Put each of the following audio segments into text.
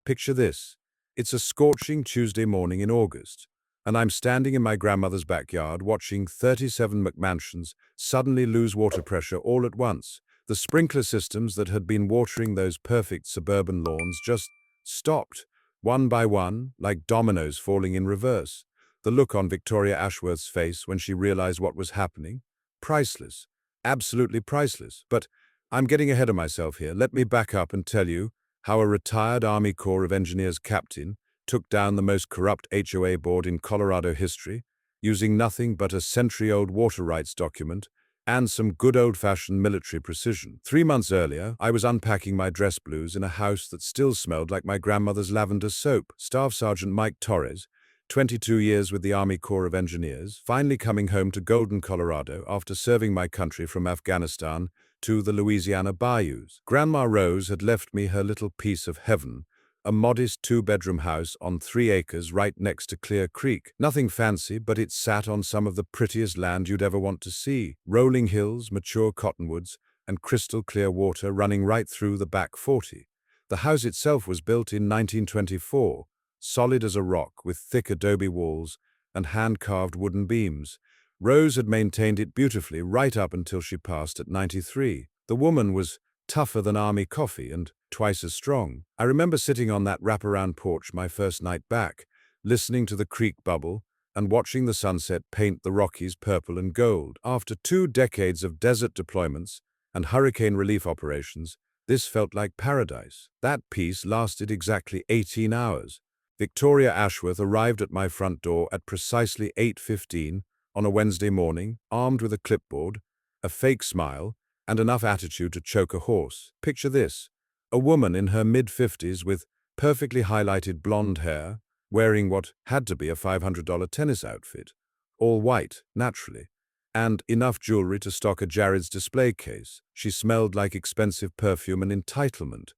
Picture this. It's a scorching Tuesday morning in August, and I'm standing in my grandmother's backyard watching 37 McMansions suddenly lose water pressure all at once. The sprinkler systems that had been watering those perfect suburban lawns just stopped, one by one, like dominoes falling in reverse. The look on Victoria Ashworth's face when she realized what was happening? Priceless. Absolutely priceless. But I'm getting ahead of myself here. Let me back up and tell you how a retired Army Corps of Engineers captain took down the most corrupt HOA board in Colorado history, using nothing but a century-old water rights document and some good old-fashioned military precision. 3 months earlier, I was unpacking my dress blues in a house that still smelled like my grandmother's lavender soap. Staff Sergeant Mike Torres, 22 years with the Army Corps of Engineers, finally coming home to Golden, Colorado after serving my country from Afghanistan to the Louisiana bayous. Grandma Rose had left me her little piece of heaven, a modest 2-bedroom house on 3 acres right next to Clear Creek. Nothing fancy, but it sat on some of the prettiest land you'd ever want to see. Rolling hills, mature cottonwoods, and crystal clear water running right through the back 40. The house itself was built in 1924, solid as a rock with thick adobe walls and hand-carved wooden beams. Rose had maintained it beautifully right up until she passed at 93. The woman was tougher than army coffee and twice as strong. I remember sitting on that wraparound porch my first night back, listening to the creek bubble and watching the sunset paint the Rockies purple and gold. After 2 decades of desert deployments and hurricane relief operations, this felt like paradise. That peace lasted exactly 18 hours. Victoria Ashworth arrived at my front door at precisely 8:15 on a Wednesday morning, armed with a clipboard, a fake smile, and enough attitude to choke a horse. Picture this. A woman in her mid-50s with perfectly highlighted blonde hair, wearing what had to be a $500 tennis outfit, all white, naturally, and enough jewelry to stock a Jared's display case. She smelled like expensive perfume and entitlement.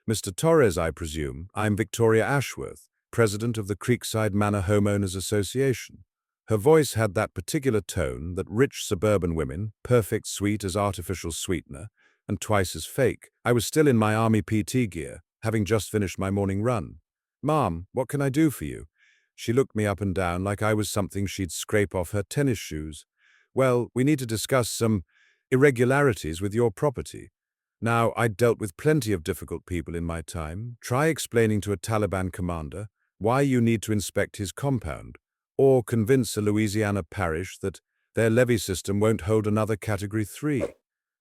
Mr. Torres, I presume. I'm Victoria Ashworth, president of the Creekside Manor Homeowners Association. Her voice had that particular tone that rich suburban women, perfect sweet as artificial sweetener, and twice as fake. I was still in my Army PT gear, having just finished my morning run. "Mom, what can I do for you?" She looked me up and down like I was something she'd scrape off her tennis shoes. "Well, we need to discuss some irregularities with your property." Now, I'd dealt with plenty of difficult people in my time. Try explaining to a Taliban commander why you need to inspect his compound, or convince a Louisiana parish that their levee system won't hold another Category 3.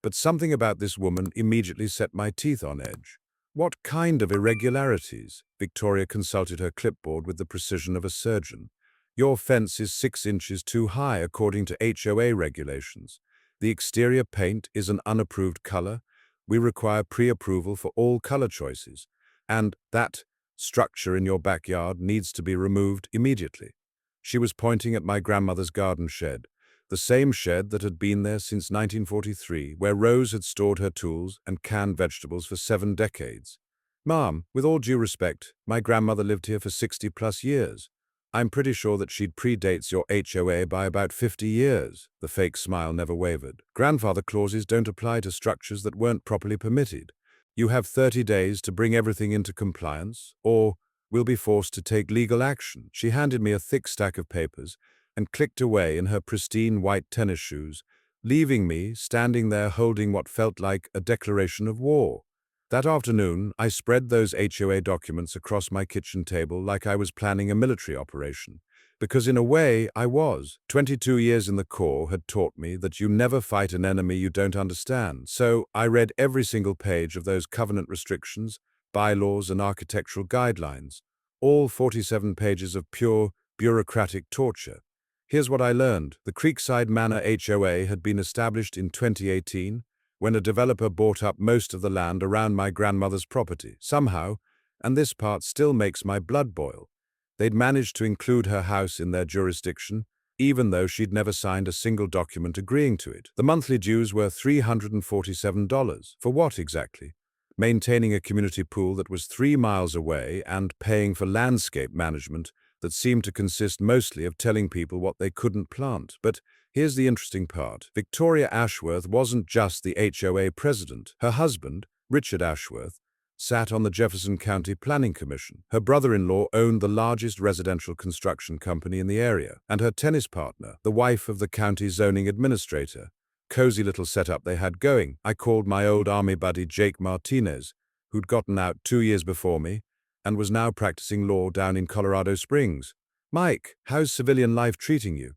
But something about this woman immediately set my teeth on edge. "What kind of irregularities?" Victoria consulted her clipboard with the precision of a surgeon. "Your fence is 6 inches too high according to HOA regulations. The exterior paint is an unapproved color. We require pre-approval for all color choices. And that structure in your backyard needs to be removed immediately." She was pointing at my grandmother's garden shed, the same shed that had been there since 1943, where Rose had stored her tools and canned vegetables for 7 decades. "Mom, with all due respect, my grandmother lived here for 60-plus years. I'm pretty sure that she predates your HOA by about 50 years. The fake smile never wavered. "Grandfather clauses don't apply to structures that weren't properly permitted. You have 30 days to bring everything into compliance, or we'll be forced to take legal action." She handed me a thick stack of papers and clicked away in her pristine white tennis shoes, leaving me standing there holding what felt like a declaration of war. That afternoon, I spread those HOA documents across my kitchen table like I was planning a military operation. Because in a way, I was. 22 years in the Corps had taught me that you never fight an enemy you don't understand. So I read every single page of those covenant restrictions, bylaws, and architectural guidelines, all 47 pages of pure bureaucratic torture. Here's what I learned. The Creekside Manor HOA had been established in 2018 when a developer bought up most of the land around my grandmother's property. Somehow, and this part still makes my blood boil, they'd managed to include her house in their jurisdiction, even though she'd never signed a single document agreeing to it. The monthly dues were $347. For what exactly? Maintaining a community pool that was 3 miles away and paying for landscape management that seemed to consist mostly of telling people what they couldn't plant. But here's the interesting part. Victoria Ashworth wasn't just the HOA president. Her husband, Richard Ashworth, sat on the Jefferson County Planning Commission. Her brother-in-law owned the largest residential construction company in the area, and her tennis partner, the wife of the county zoning administrator. Cozy little setup they had going. I called my old army buddy Jake Martinez, who'd gotten out 2 years before me, and was now practicing law down in Colorado Springs. "Mike, how's civilian life treating you?"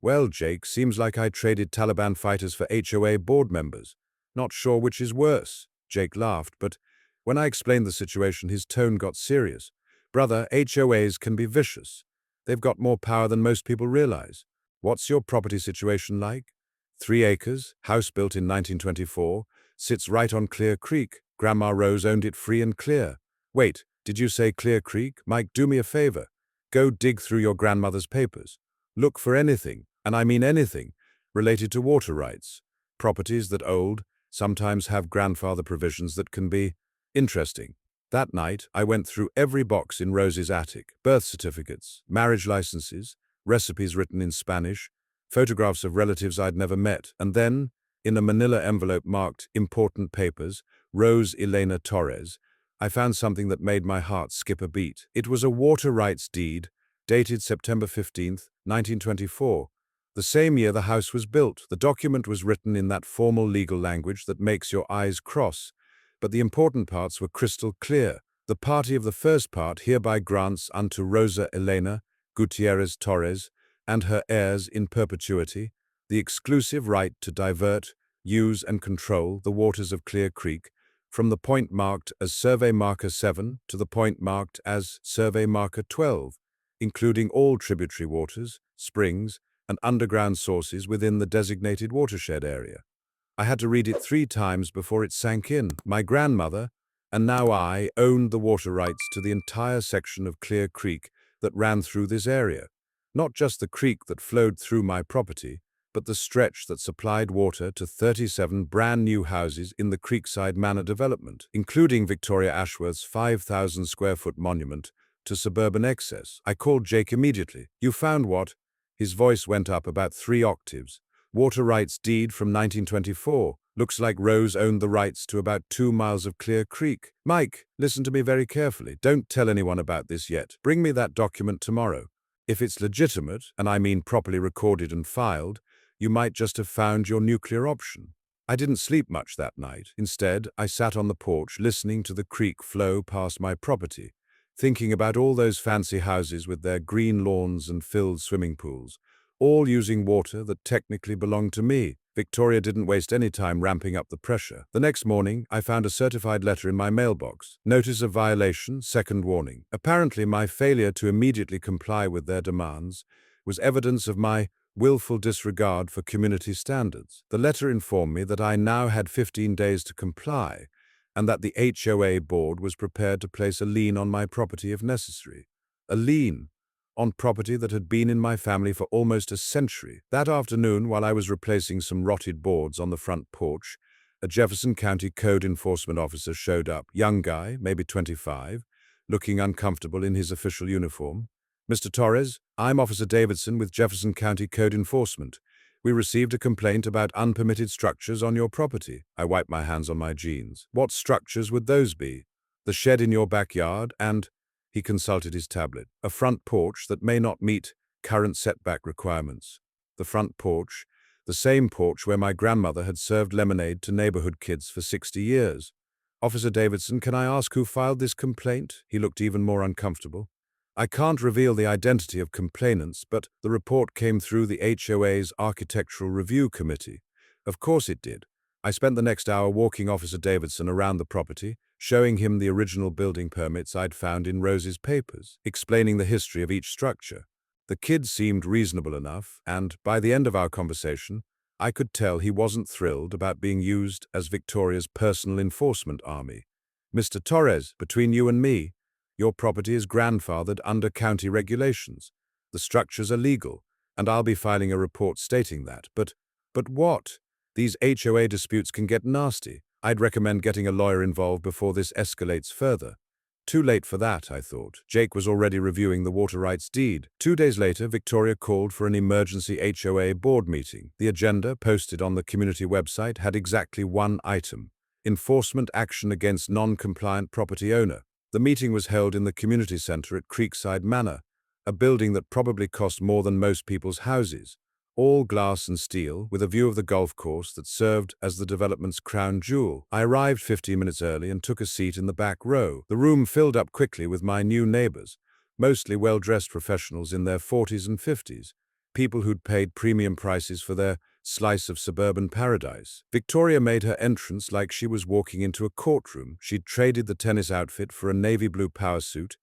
"Well, Jake, seems like I traded Taliban fighters for HOA board members. Not sure which is worse." Jake laughed, but when I explained the situation, his tone got serious. "Brother, HOAs can be vicious. They've got more power than most people realize. What's your property situation like?" 3 acres, house built in 1924, sits right on Clear Creek. Grandma Rose owned it free and clear. Wait, did you say Clear Creek? Mike, do me a favor. Go dig through your grandmother's papers. Look for anything, and I mean anything, related to water rights. Properties that old sometimes have grandfather provisions that can be interesting. That night, I went through every box in Rose's attic: birth certificates, marriage licenses, recipes written in Spanish, photographs of relatives I'd never met, and then, in a manila envelope marked Important Papers, Rose Elena Torres, I found something that made my heart skip a beat. It was a water rights deed, dated September 15th, 1924. The same year the house was built. The document was written in that formal legal language that makes your eyes cross, but the important parts were crystal clear. The party of the first part hereby grants unto Rosa Elena Gutierrez Torres and her heirs in perpetuity the exclusive right to divert, use, and control the waters of Clear Creek from the point marked as Survey Marker 7 to the point marked as Survey Marker 12, including all tributary waters, springs, and underground sources within the designated watershed area. I had to read it 3 times before it sank in. My grandmother, and now I, owned the water rights to the entire section of Clear Creek that ran through this area. Not just the creek that flowed through my property, but the stretch that supplied water to 37 brand new houses in the Creekside Manor development, including Victoria Ashworth's 5,000 square foot monument to Suburban excess. I called Jake immediately. "You found what?" His voice went up about 3 octaves. "Water rights deed from 1924. Looks like Rose owned the rights to about 2 miles of Clear Creek." "Mike, listen to me very carefully. Don't tell anyone about this yet. Bring me that document tomorrow. If it's legitimate, and I mean properly recorded and filed, you might just have found your nuclear option." I didn't sleep much that night. Instead, I sat on the porch listening to the creek flow past my property, thinking about all those fancy houses with their green lawns and filled swimming pools, all using water that technically belonged to me. Victoria didn't waste any time ramping up the pressure. The next morning, I found a certified letter in my mailbox. Notice of violation, second warning. Apparently, my failure to immediately comply with their demands was evidence of my willful disregard for community standards. The letter informed me that I now had 15 days to comply, and that the HOA board was prepared to place a lien on my property if necessary. A lien on property that had been in my family for almost a century. That afternoon, while I was replacing some rotted boards on the front porch, a Jefferson County code enforcement officer showed up. Young guy, maybe 25, looking uncomfortable in his official uniform. "Mr. Torres, I'm Officer Davidson with Jefferson County Code Enforcement. We received a complaint about unpermitted structures on your property." I wiped my hands on my jeans. "What structures would those be?" "The shed in your backyard and," he consulted his tablet, "a front porch that may not meet current setback requirements." The front porch, the same porch where my grandmother had served lemonade to neighborhood kids for 60 years. "Officer Davidson, can I ask who filed this complaint?" He looked even more uncomfortable. "I can't reveal the identity of complainants, but the report came through the HOA's Architectural Review Committee." Of course it did. I spent the next hour walking Officer Davidson around the property, showing him the original building permits I'd found in Rose's papers, explaining the history of each structure. The kid seemed reasonable enough, and by the end of our conversation, I could tell he wasn't thrilled about being used as Victoria's personal enforcement army. "Mr. Torres, between you and me, your property is grandfathered under county regulations. The structures are legal, and I'll be filing a report stating that. But what? These HOA disputes can get nasty. I'd recommend getting a lawyer involved before this escalates further." Too late for that, I thought. Jake was already reviewing the water rights deed. 2 days later, Victoria called for an emergency HOA board meeting. The agenda, posted on the community website, had exactly 1 item: enforcement action against non-compliant property owner. The meeting was held in the community center at Creekside Manor, a building that probably cost more than most people's houses. All glass and steel, with a view of the golf course that served as the development's crown jewel. I arrived 15 minutes early and took a seat in the back row. The room filled up quickly with my new neighbors, mostly well-dressed professionals in their 40s and 50s, people who'd paid premium prices for their slice of suburban paradise. Victoria made her entrance like she was walking into a courtroom. She'd traded the tennis outfit for a navy blue power suit,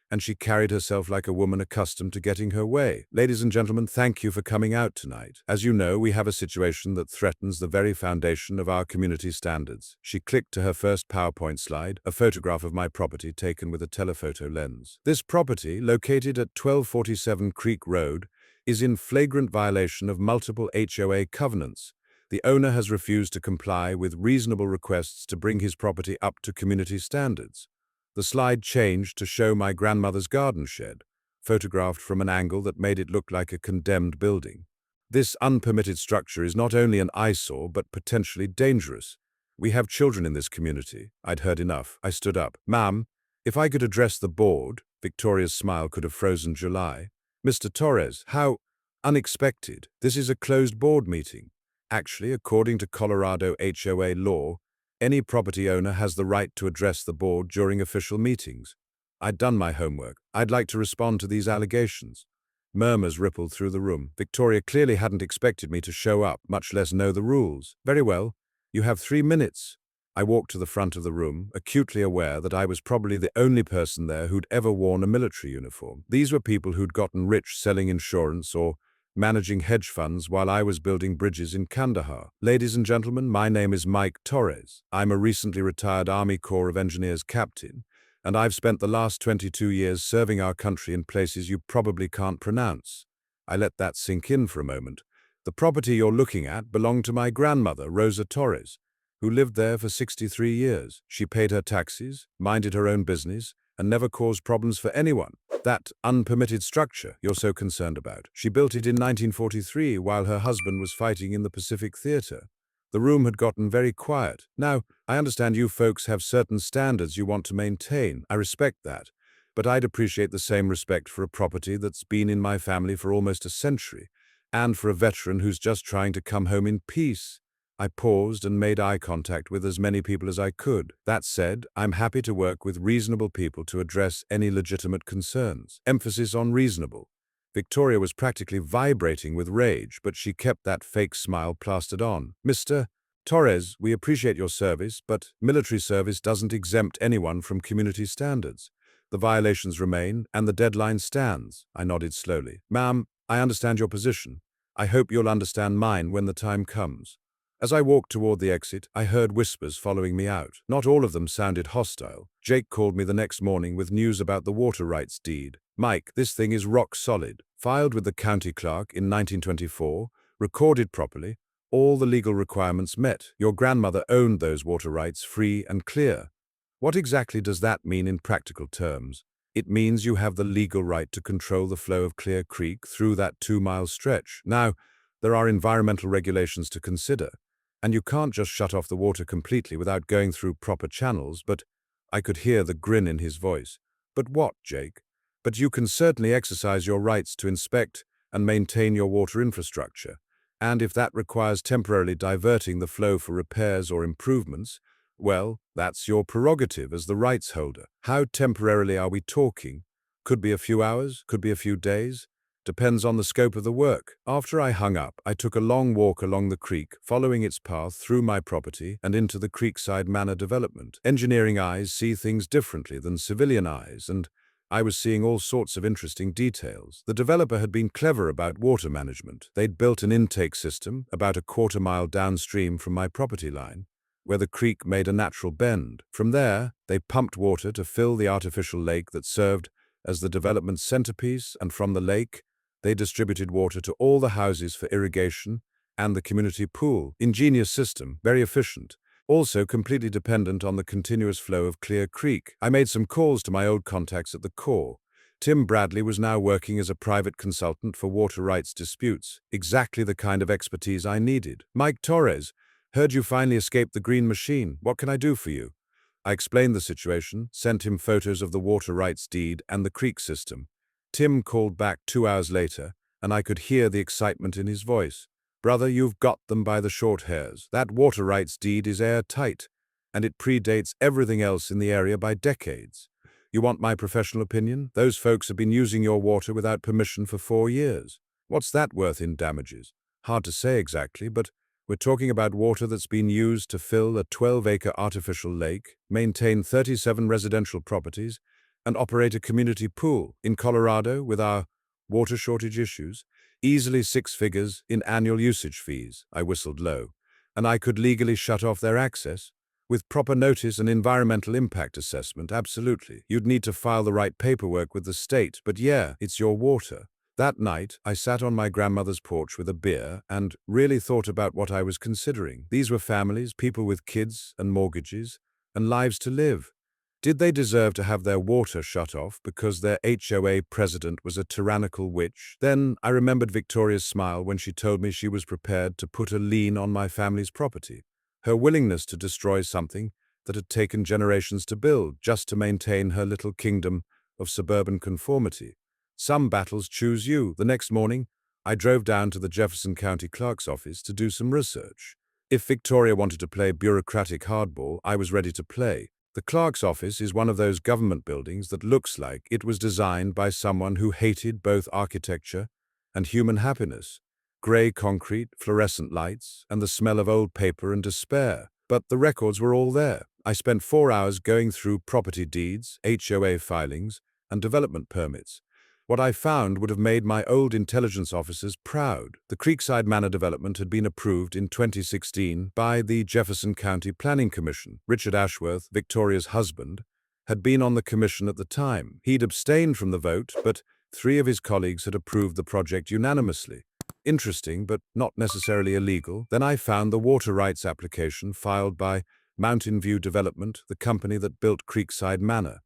and she carried herself like a woman accustomed to getting her way. Ladies and gentlemen, thank you for coming out tonight. As you know, we have a situation that threatens the very foundation of our community standards. She clicked to her first PowerPoint slide, a photograph of my property taken with a telephoto lens. This property, located at 1247 Creek Road, is in flagrant violation of multiple HOA covenants. The owner has refused to comply with reasonable requests to bring his property up to community standards. The slide changed to show my grandmother's garden shed, photographed from an angle that made it look like a condemned building. This unpermitted structure is not only an eyesore but potentially dangerous. We have children in this community. I'd heard enough. I stood up. Ma'am, if I could address the board. Victoria's smile could have frozen July. Mr. Torres, how unexpected. This is a closed board meeting. Actually, according to Colorado HOA law, any property owner has the right to address the board during official meetings. I'd done my homework. I'd like to respond to these allegations. Murmurs rippled through the room. Victoria clearly hadn't expected me to show up, much less know the rules. Very well. You have 3 minutes. I walked to the front of the room, acutely aware that I was probably the only person there who'd ever worn a military uniform. These were people who'd gotten rich selling insurance or managing hedge funds while I was building bridges in Kandahar. Ladies and gentlemen, my name is Mike Torres. I'm a recently retired Army Corps of Engineers captain, and I've spent the last 22 years serving our country in places you probably can't pronounce. I let that sink in for a moment. The property you're looking at belonged to my grandmother, Rosa Torres, who lived there for 63 years. She paid her taxes, minded her own business, and never caused problems for anyone. That unpermitted structure you're so concerned about. She built it in 1943 while her husband was fighting in the Pacific Theater. The room had gotten very quiet. Now, I understand you folks have certain standards you want to maintain. I respect that. But I'd appreciate the same respect for a property that's been in my family for almost a century, and for a veteran who's just trying to come home in peace. I paused and made eye contact with as many people as I could. That said, I'm happy to work with reasonable people to address any legitimate concerns. Emphasis on reasonable. Victoria was practically vibrating with rage, but she kept that fake smile plastered on. Mr. Torres, we appreciate your service, but military service doesn't exempt anyone from community standards. The violations remain, and the deadline stands. I nodded slowly. Ma'am, I understand your position. I hope you'll understand mine when the time comes. As I walked toward the exit, I heard whispers following me out. Not all of them sounded hostile. Jake called me the next morning with news about the water rights deed. Mike, this thing is rock solid. Filed with the county clerk in 1924, recorded properly, all the legal requirements met. Your grandmother owned those water rights free and clear. What exactly does that mean in practical terms? It means you have the legal right to control the flow of Clear Creek through that 2-mile stretch. Now, there are environmental regulations to consider. And you can't just shut off the water completely without going through proper channels, but I could hear the grin in his voice. But what, Jake? But you can certainly exercise your rights to inspect and maintain your water infrastructure. And if that requires temporarily diverting the flow for repairs or improvements, well, that's your prerogative as the rights holder. How temporarily are we talking? Could be a few hours, could be a few days. Depends on the scope of the work. After I hung up, I took a long walk along the creek, following its path through my property and into the Creekside Manor development. Engineering eyes see things differently than civilian eyes, and I was seeing all sorts of interesting details. The developer had been clever about water management. They'd built an intake system about a quarter-mile downstream from my property line, where the creek made a natural bend. From there, they pumped water to fill the artificial lake that served as the development's centerpiece, and from the lake, they distributed water to all the houses for irrigation and the community pool. Ingenious system, very efficient, also completely dependent on the continuous flow of Clear Creek. I made some calls to my old contacts at the Corps. Tim Bradley was now working as a private consultant for water rights disputes, exactly the kind of expertise I needed. Mike Torres Heard you finally escaped the green machine. What can I do for you? I explained the situation, sent him photos of the water rights deed and the creek system. Tim called back 2 hours later, and I could hear the excitement in his voice. Brother, you've got them by the short hairs. That water rights deed is airtight, and it predates everything else in the area by decades. You want my professional opinion? Those folks have been using your water without permission for 4 years. What's that worth in damages? Hard to say exactly, but we're talking about water that's been used to fill a 12-acre artificial lake, maintain 37 residential properties, and operate a community pool. In Colorado, with our water shortage issues, easily 6 figures in annual usage fees. I whistled low. And I could legally shut off their access? With proper notice and environmental impact assessment, absolutely. You'd need to file the right paperwork with the state, but yeah, it's your water. That night, I sat on my grandmother's porch with a beer and really thought about what I was considering. These were families, people with kids and mortgages, and lives to live. Did they deserve to have their water shut off because their HOA president was a tyrannical witch? Then I remembered Victoria's smile when she told me she was prepared to put a lien on my family's property. Her willingness to destroy something that had taken generations to build just to maintain her little kingdom of suburban conformity. Some battles choose you. The next morning, I drove down to the Jefferson County Clerk's office to do some research. If Victoria wanted to play bureaucratic hardball, I was ready to play. The clerk's office is one of those government buildings that looks like it was designed by someone who hated both architecture and human happiness. Grey concrete, fluorescent lights, and the smell of old paper and despair. But the records were all there. I spent 4 hours going through property deeds, HOA filings, and development permits. What I found would have made my old intelligence officers proud. The Creekside Manor development had been approved in 2016 by the Jefferson County Planning Commission. Richard Ashworth, Victoria's husband, had been on the commission at the time. He'd abstained from the vote, but 3 of his colleagues had approved the project unanimously. Interesting, but not necessarily illegal. Then I found the water rights application filed by Mountain View Development, the company that built Creekside Manor.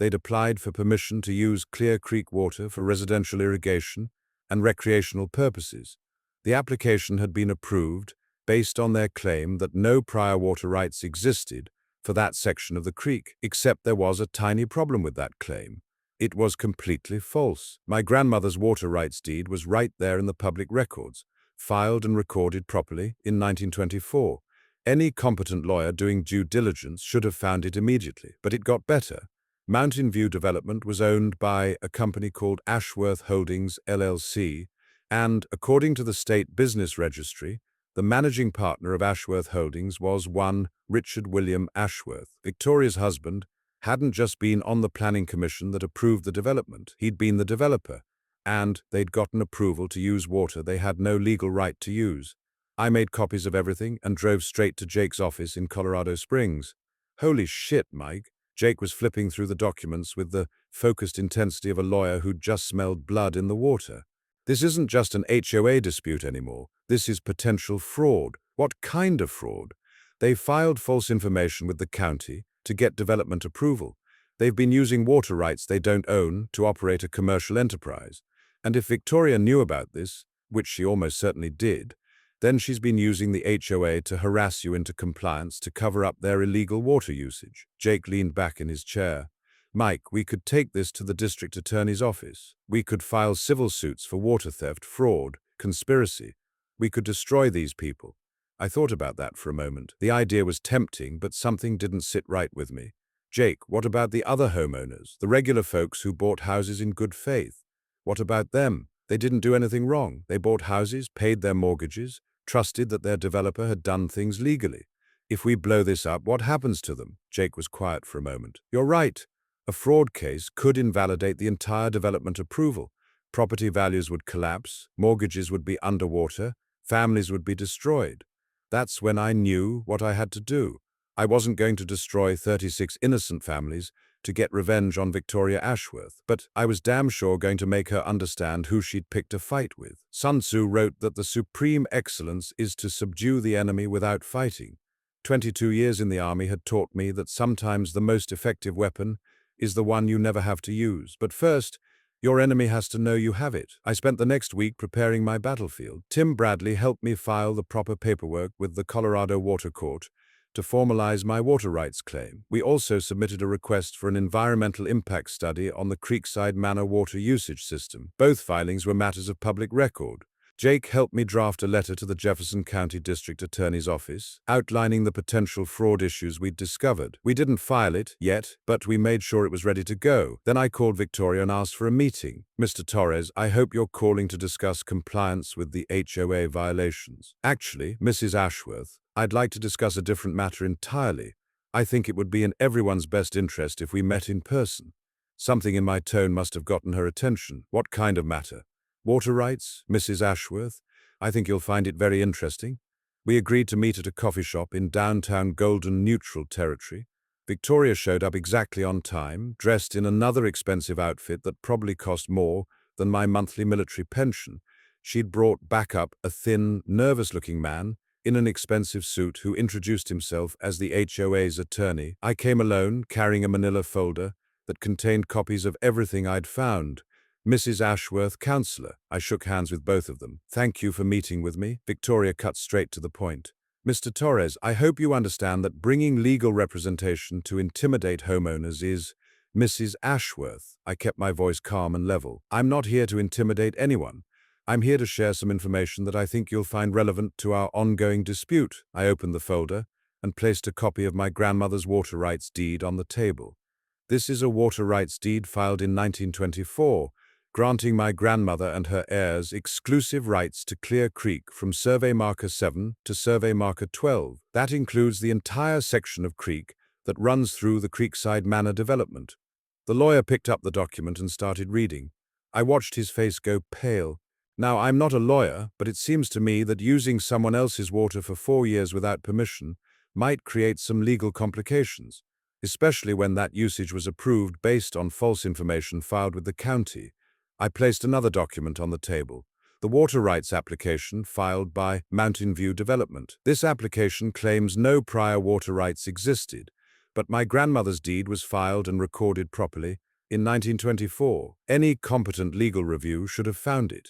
They'd applied for permission to use Clear Creek water for residential irrigation and recreational purposes. The application had been approved based on their claim that no prior water rights existed for that section of the creek, except there was a tiny problem with that claim. It was completely false. My grandmother's water rights deed was right there in the public records, filed and recorded properly in 1924. Any competent lawyer doing due diligence should have found it immediately, but it got better. Mountain View Development was owned by a company called Ashworth Holdings, LLC, and, according to the State Business Registry, the managing partner of Ashworth Holdings was one Richard William Ashworth. Victoria's husband hadn't just been on the planning commission that approved the development, he'd been the developer, and they'd gotten approval to use water they had no legal right to use. I made copies of everything and drove straight to Jake's office in Colorado Springs. Holy shit, Mike. Jake was flipping through the documents with the focused intensity of a lawyer who'd just smelled blood in the water. This isn't just an HOA dispute anymore. This is potential fraud. What kind of fraud? They filed false information with the county to get development approval. They've been using water rights they don't own to operate a commercial enterprise. And if Victoria knew about this, which she almost certainly did, then she's been using the HOA to harass you into compliance to cover up their illegal water usage. Jake leaned back in his chair. Mike, we could take this to the district attorney's office. We could file civil suits for water theft, fraud, conspiracy. We could destroy these people. I thought about that for a moment. The idea was tempting, but something didn't sit right with me. Jake, what about the other homeowners, the regular folks who bought houses in good faith? What about them? They didn't do anything wrong. They bought houses, paid their mortgages, trusted that their developer had done things legally. If we blow this up, what happens to them? Jake was quiet for a moment. You're right. A fraud case could invalidate the entire development approval. Property values would collapse, mortgages would be underwater, families would be destroyed. That's when I knew what I had to do. I wasn't going to destroy 36 innocent families to get revenge on Victoria Ashworth, but I was damn sure going to make her understand who she'd picked a fight with. Sun Tzu wrote that the supreme excellence is to subdue the enemy without fighting. 22 years in the army had taught me that sometimes the most effective weapon is the one you never have to use. But first, Your enemy has to know you have it. I spent the next week preparing my battlefield. Tim Bradley helped me file the proper paperwork with the Colorado Water Court to formalize my water rights claim. We also submitted a request for an environmental impact study on the Creekside Manor water usage system. Both filings were matters of public record. Jake helped me draft a letter to the Jefferson County District Attorney's Office, outlining the potential fraud issues we'd discovered. We didn't file it yet, but we made sure it was ready to go. Then I called Victoria and asked for a meeting. Mr. Torres, I hope you're calling to discuss compliance with the HOA violations. Actually, Mrs. Ashworth, I'd like to discuss a different matter entirely. I think it would be in everyone's best interest if we met in person. Something in my tone must have gotten her attention. What kind of matter? Water rights, Mrs. Ashworth? I think you'll find it very interesting. We agreed to meet at a coffee shop in downtown Golden Neutral territory. Victoria showed up exactly on time, dressed in another expensive outfit that probably cost more than my monthly military pension. She'd brought back up a thin, nervous-looking man in an expensive suit who introduced himself as the HOA's attorney. I came alone, carrying a manila folder that contained copies of everything I'd found. Mrs. Ashworth, counselor. I shook hands with both of them. Thank you for meeting with me. Victoria cut straight to the point. Mr. Torres, I hope you understand that bringing legal representation to intimidate homeowners is Mrs. Ashworth. I kept my voice calm and level. I'm not here to intimidate anyone. I'm here to share some information that I think you'll find relevant to our ongoing dispute. I opened the folder and placed a copy of my grandmother's water rights deed on the table. This is a water rights deed filed in 1924. Granting my grandmother and her heirs exclusive rights to Clear Creek from Survey Marker 7 to Survey Marker 12. That includes the entire section of creek that runs through the Creekside Manor development. The lawyer picked up the document and started reading. I watched his face go pale. Now, I'm not a lawyer, but it seems to me that using someone else's water for 4 years without permission might create some legal complications, especially when that usage was approved based on false information filed with the county. I placed another document on the table, the water rights application filed by Mountain View Development. This application claims no prior water rights existed, but my grandmother's deed was filed and recorded properly in 1924. Any competent legal review should have found it.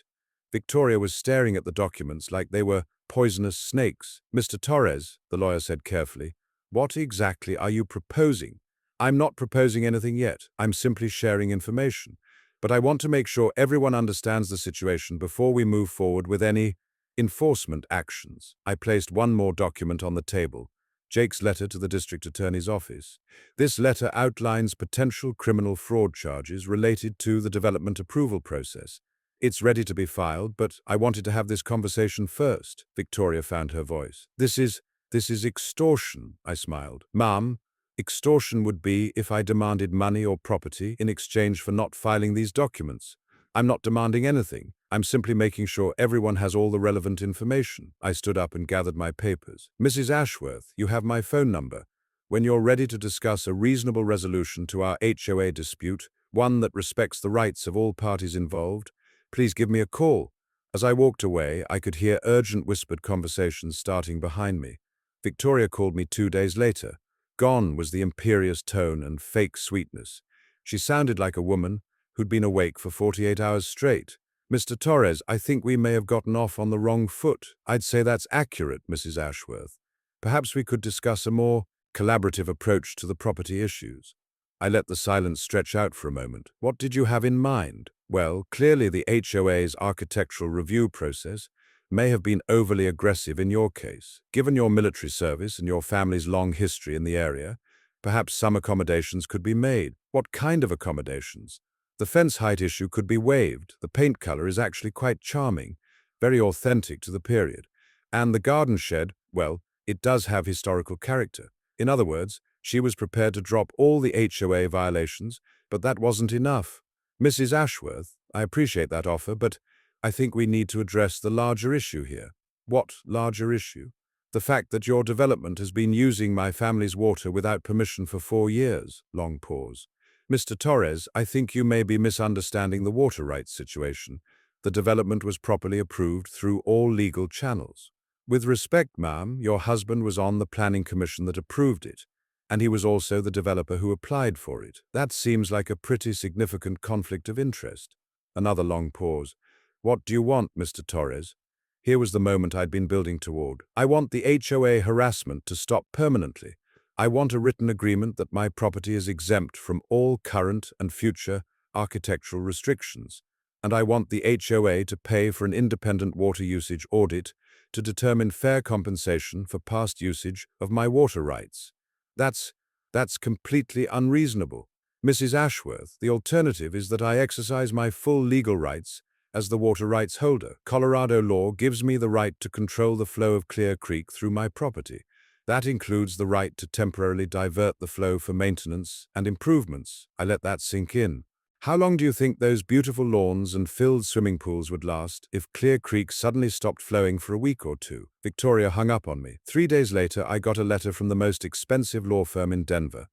Victoria was staring at the documents like they were poisonous snakes. Mr. Torres, the lawyer said carefully, what exactly are you proposing? I'm not proposing anything yet. I'm simply sharing information. But I want to make sure everyone understands the situation before we move forward with any enforcement actions. I placed one more document on the table, Jake's letter to the district attorney's office. This letter outlines potential criminal fraud charges related to the development approval process. It's ready to be filed, but I wanted to have this conversation first. Victoria found her voice. This is extortion, I smiled. Ma'am, extortion would be if I demanded money or property in exchange for not filing these documents. I'm not demanding anything. I'm simply making sure everyone has all the relevant information. I stood up and gathered my papers. Mrs. Ashworth, you have my phone number. When you're ready to discuss a reasonable resolution to our HOA dispute, one that respects the rights of all parties involved, please give me a call. As I walked away, I could hear urgent whispered conversations starting behind me. Victoria called me 2 days later. Gone was the imperious tone and fake sweetness. She sounded like a woman who'd been awake for 48 hours straight. Mr. Torres, I think we may have gotten off on the wrong foot. I'd say that's accurate, Mrs. Ashworth. Perhaps we could discuss a more collaborative approach to the property issues. I let the silence stretch out for a moment. What did you have in mind? Well, clearly the HOA's architectural review process may have been overly aggressive in your case. Given your military service and your family's long history in the area, perhaps some accommodations could be made. What kind of accommodations? The fence height issue could be waived. The paint color is actually quite charming, very authentic to the period. And the garden shed, well, it does have historical character. In other words, she was prepared to drop all the HOA violations, but that wasn't enough. Mrs. Ashworth, I appreciate that offer, but I think we need to address the larger issue here. What larger issue? The fact that your development has been using my family's water without permission for 4 years. Long pause. Mr. Torres, I think you may be misunderstanding the water rights situation. The development was properly approved through all legal channels. With respect, ma'am, your husband was on the planning commission that approved it, and he was also the developer who applied for it. That seems like a pretty significant conflict of interest. Another long pause. What do you want, Mr. Torres? Here was the moment I'd been building toward. I want the HOA harassment to stop permanently. I want a written agreement that my property is exempt from all current and future architectural restrictions. And I want the HOA to pay for an independent water usage audit to determine fair compensation for past usage of my water rights. That's completely unreasonable. Mrs. Ashworth, the alternative is that I exercise my full legal rights as the water rights holder. Colorado law gives me the right to control the flow of Clear Creek through my property. That includes the right to temporarily divert the flow for maintenance and improvements. I let that sink in. How long do you think those beautiful lawns and filled swimming pools would last if Clear Creek suddenly stopped flowing for a week or two? Victoria hung up on me. 3 days later, I got a letter from the most expensive law firm in Denver,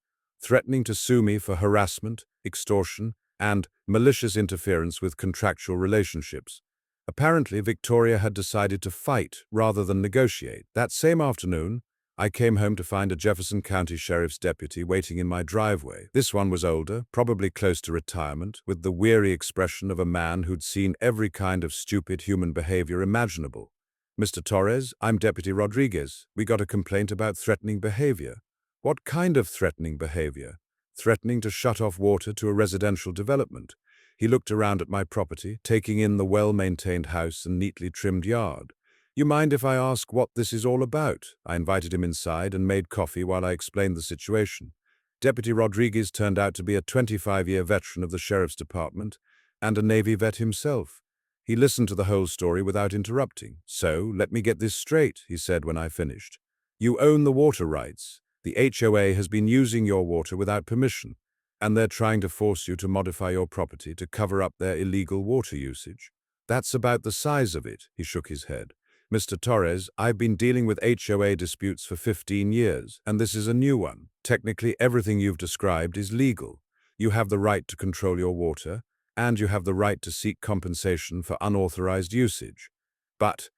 threatening to sue me for harassment, extortion, and malicious interference with contractual relationships. Apparently, Victoria had decided to fight rather than negotiate. That same afternoon, I came home to find a Jefferson County Sheriff's deputy waiting in my driveway. This one was older, probably close to retirement, with the weary expression of a man who'd seen every kind of stupid human behavior imaginable. Mr. Torres, I'm Deputy Rodriguez. We got a complaint about threatening behavior. What kind of threatening behavior? Threatening to shut off water to a residential development. He looked around at my property, taking in the well-maintained house and neatly trimmed yard. You mind if I ask what this is all about? I invited him inside and made coffee while I explained the situation. Deputy Rodriguez turned out to be a 25-year veteran of the Sheriff's Department and a Navy vet himself. He listened to the whole story without interrupting. So, let me get this straight, he said when I finished. You own the water rights. The HOA has been using your water without permission, and they're trying to force you to modify your property to cover up their illegal water usage. That's about the size of it, he shook his head. Mr. Torres, I've been dealing with HOA disputes for 15 years, and this is a new one. Technically, everything you've described is legal. You have the right to control your water, and you have the right to seek compensation for unauthorized usage. But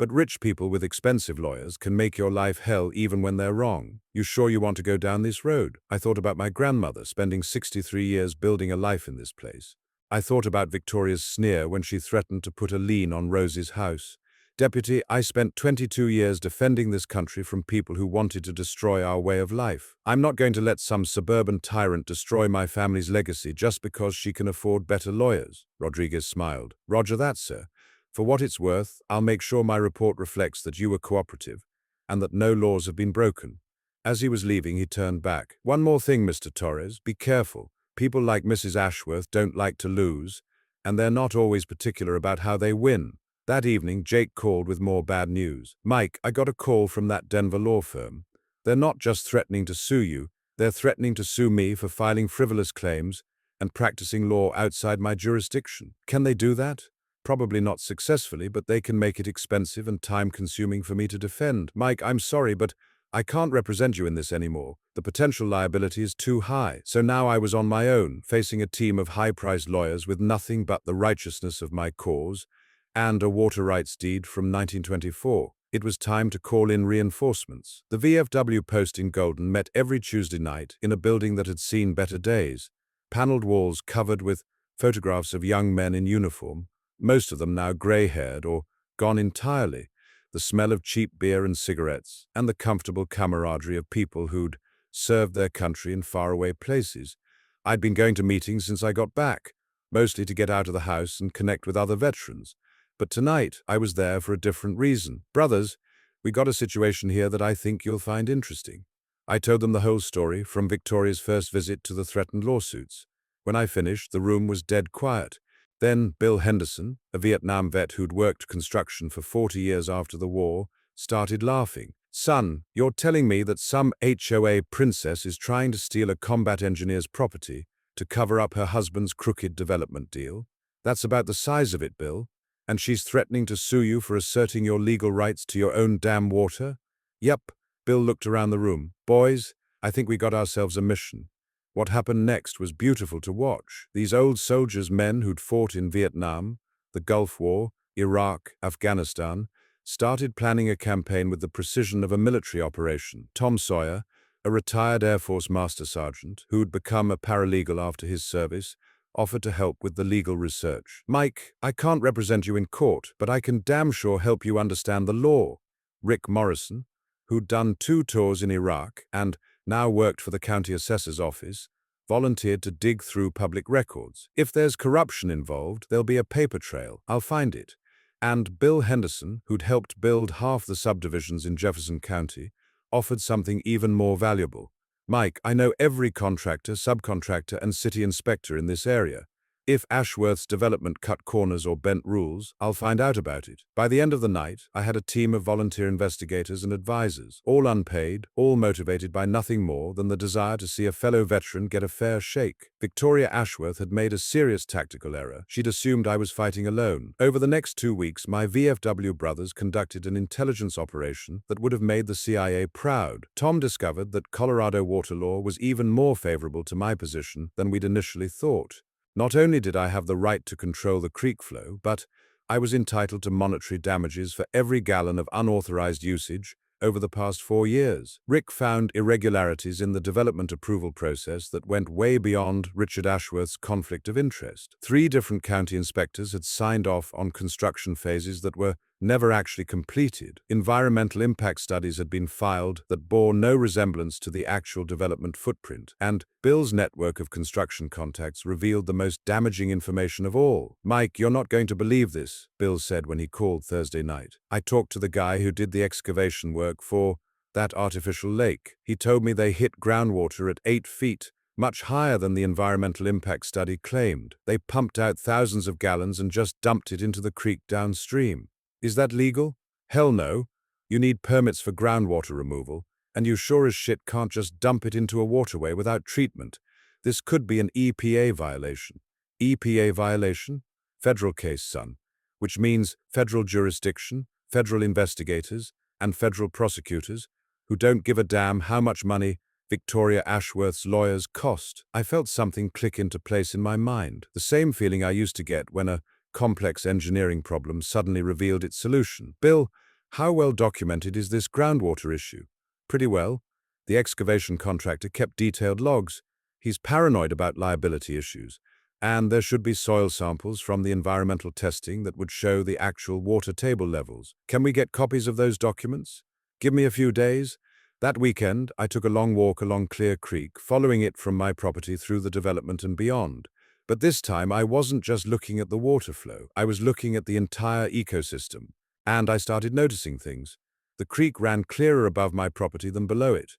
rich people with expensive lawyers can make your life hell even when they're wrong. You sure you want to go down this road? I thought about my grandmother spending 63 years building a life in this place. I thought about Victoria's sneer when she threatened to put a lien on Rosie's house. Deputy, I spent 22 years defending this country from people who wanted to destroy our way of life. I'm not going to let some suburban tyrant destroy my family's legacy just because she can afford better lawyers. Rodriguez smiled. Roger that, sir. For what it's worth, I'll make sure my report reflects that you were cooperative and that no laws have been broken. As he was leaving, he turned back. One more thing, Mr. Torres. Be careful. People like Mrs. Ashworth don't like to lose, and they're not always particular about how they win. That evening, Jake called with more bad news. Mike, I got a call from that Denver law firm. They're not just threatening to sue you, they're threatening to sue me for filing frivolous claims and practicing law outside my jurisdiction. Can they do that? Probably not successfully, but they can make it expensive and time-consuming for me to defend. Mike, I'm sorry, but I can't represent you in this anymore. The potential liability is too high. So now I was on my own, facing a team of high-priced lawyers with nothing but the righteousness of my cause and a water rights deed from 1924. It was time to call in reinforcements. The VFW post in Golden met every Tuesday night in a building that had seen better days. Paneled walls covered with photographs of young men in uniform, most of them now gray-haired or gone entirely. The smell of cheap beer and cigarettes, and the comfortable camaraderie of people who'd served their country in faraway places. I'd been going to meetings since I got back, mostly to get out of the house and connect with other veterans. But tonight, I was there for a different reason. Brothers, we got a situation here that I think you'll find interesting. I told them the whole story, from Victoria's first visit to the threatened lawsuits. When I finished, the room was dead quiet. Then Bill Henderson, a Vietnam vet who'd worked construction for 40 years after the war, started laughing. Son, you're telling me that some HOA princess is trying to steal a combat engineer's property to cover up her husband's crooked development deal? That's about the size of it, Bill. And she's threatening to sue you for asserting your legal rights to your own damn water? Yep, Bill looked around the room. Boys, I think we got ourselves a mission. What happened next was beautiful to watch. These old soldiers, men who'd fought in Vietnam, the Gulf War, Iraq, Afghanistan, started planning a campaign with the precision of a military operation. Tom Sawyer, a retired Air Force Master Sergeant, who'd become a paralegal after his service, offered to help with the legal research. Mike, I can't represent you in court, but I can damn sure help you understand the law. Rick Morrison, who'd done 2 tours in Iraq and now worked for the county assessor's office, volunteered to dig through public records. If there's corruption involved, there'll be a paper trail. I'll find it. And Bill Henderson, who'd helped build half the subdivisions in Jefferson County, offered something even more valuable. Mike, I know every contractor, subcontractor, and city inspector in this area. If Ashworth's development cut corners or bent rules, I'll find out about it. By the end of the night, I had a team of volunteer investigators and advisors, all unpaid, all motivated by nothing more than the desire to see a fellow veteran get a fair shake. Victoria Ashworth had made a serious tactical error. She'd assumed I was fighting alone. Over the next 2 weeks, my VFW brothers conducted an intelligence operation that would have made the CIA proud. Tom discovered that Colorado water law was even more favorable to my position than we'd initially thought. Not only did I have the right to control the creek flow, but I was entitled to monetary damages for every gallon of unauthorized usage over the past 4 years. Rick found irregularities in the development approval process that went way beyond Richard Ashworth's conflict of interest. 3 different county inspectors had signed off on construction phases that were never actually completed. Environmental impact studies had been filed that bore no resemblance to the actual development footprint, and Bill's network of construction contacts revealed the most damaging information of all. Mike, you're not going to believe this, Bill said when he called Thursday night. I talked to the guy who did the excavation work for that artificial lake. He told me they hit groundwater at 8 feet, much higher than the environmental impact study claimed. They pumped out thousands of gallons and just dumped it into the creek downstream. Is that legal? Hell no. You need permits for groundwater removal, and you sure as shit can't just dump it into a waterway without treatment. This could be an EPA violation. EPA violation? Federal case, son, which means federal jurisdiction, federal investigators, and federal prosecutors who don't give a damn how much money Victoria Ashworth's lawyers cost. I felt something click into place in my mind, the same feeling I used to get when a complex engineering problem suddenly revealed its solution. Bill, how well documented is this groundwater issue? Pretty well. The excavation contractor kept detailed logs. He's paranoid about liability issues, and there should be soil samples from the environmental testing that would show the actual water table levels. Can we get copies of those documents? Give me a few days. That weekend, I took a long walk along Clear Creek, following it from my property through the development and beyond. But this time, I wasn't just looking at the water flow. I was looking at the entire ecosystem. And I started noticing things. The creek ran clearer above my property than below it.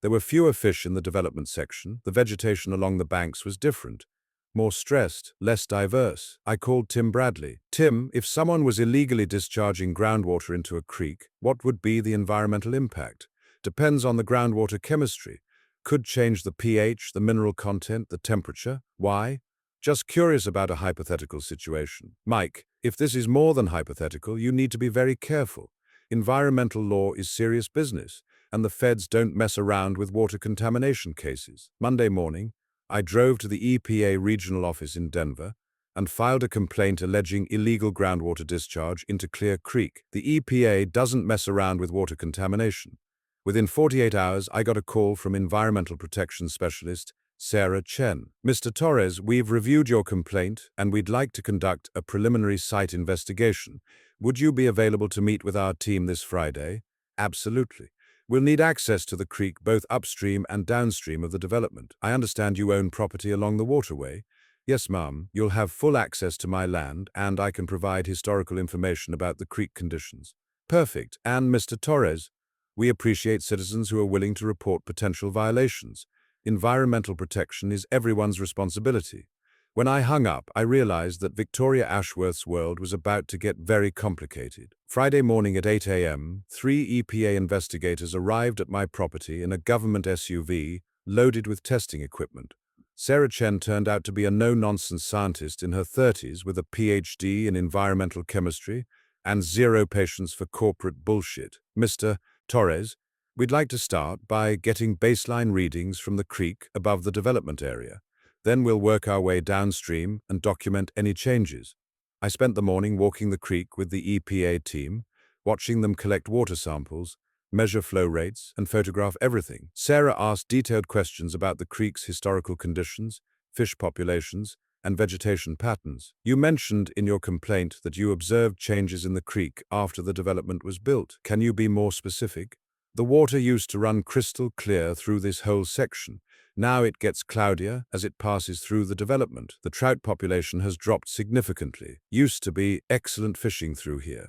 There were fewer fish in the development section. The vegetation along the banks was different. More stressed, less diverse. I called Tim Bradley. Tim, if someone was illegally discharging groundwater into a creek, what would be the environmental impact? Depends on the groundwater chemistry. Could change the pH, the mineral content, the temperature. Why? Just curious about a hypothetical situation. Mike, if this is more than hypothetical, you need to be very careful. Environmental law is serious business, and the feds don't mess around with water contamination cases. Monday morning, I drove to the EPA regional office in Denver and filed a complaint alleging illegal groundwater discharge into Clear Creek. The EPA doesn't mess around with water contamination. Within 48 hours, I got a call from environmental protection specialist Sarah Chen. Mr. Torres, we've reviewed your complaint and we'd like to conduct a preliminary site investigation. Would you be available to meet with our team this Friday? Absolutely. We'll need access to the creek both upstream and downstream of the development. I understand you own property along the waterway. Yes, ma'am. You'll have full access to my land and I can provide historical information about the creek conditions. Perfect. And Mr. Torres, we appreciate citizens who are willing to report potential violations. Environmental protection is everyone's responsibility. When I hung up, I realized that Victoria Ashworth's world was about to get very complicated. Friday morning at 8 a.m., 3 EPA investigators arrived at my property in a government SUV loaded with testing equipment. Sarah Chen turned out to be a no-nonsense scientist in her 30s with a PhD in environmental chemistry and zero patience for corporate bullshit. Mr. Torres, we'd like to start by getting baseline readings from the creek above the development area. Then we'll work our way downstream and document any changes. I spent the morning walking the creek with the EPA team, watching them collect water samples, measure flow rates, and photograph everything. Sarah asked detailed questions about the creek's historical conditions, fish populations, and vegetation patterns. You mentioned in your complaint that you observed changes in the creek after the development was built. Can you be more specific? The water used to run crystal clear through this whole section. Now it gets cloudier as it passes through the development. The trout population has dropped significantly. Used to be excellent fishing through here.